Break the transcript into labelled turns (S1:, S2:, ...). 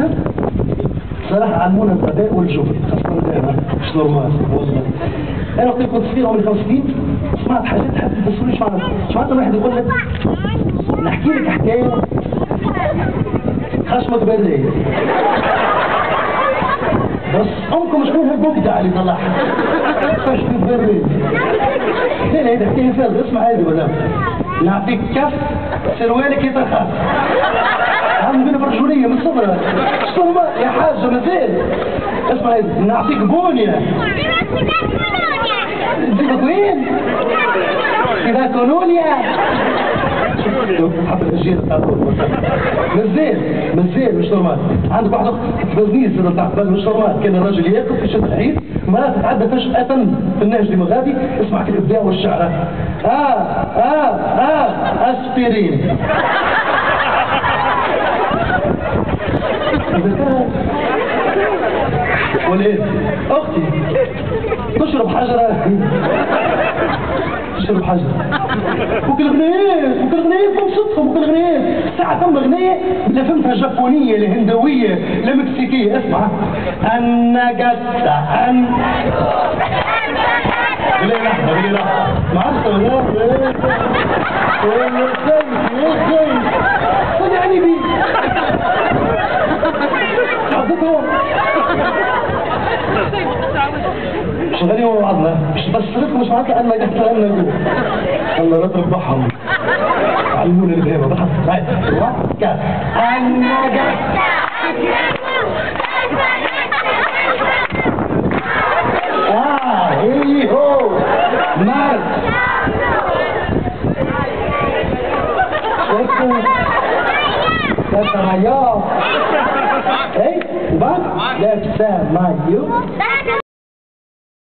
S1: خاصة صراحة علمونا الغباء والجبن، خاصة أنا مش نورمال والله. أنا وقت كنت صغير عمري 5 سنين سمعت حاجات حتى ما تفسرونيش معناها، سمعت واحد يقول لك نحكي لك حكاية خشمك برية بس أمكم شكون هالبوكدة اللي طلعها خشمك برية. لا لا هيدا حكاية فارغة، اسمع هذه مدام نعطيك كف سروالك يترخص عم بين برجولية من صغرها صغرى يا حاجة مازال. اسمع هذه نعطيك بونية نزيدك وين؟ إذا كولونيا حط الجيل مازال مش نورمال. عندك واحد بزنيز نتاع قبل مش نورمال، كان الراجل ياكل في شد العيد مرة تتعدى فجأة في النهج ديما غادي اسمع كده الابداع والشعر اسبرين وليه اختي تشرب حجرة تشرب حجرة فوق الغنية فوق صدقهم فوق الغنية ساعة ثم غنية لا فهمتها جابونية لا هندوية لا مكسيكية. اسمع النجدة قولي لحظة معرفة ولا ازاي خذ يعني بي حظتهم شغالين مع بعضنا مش بس لكم مش معناتها انا قلت لنا الله لا تربحهم علمونا البهيمة بحث هاي وكا النجدة هي هو مارك لابسة مايو ايه وبعد لابسة مايو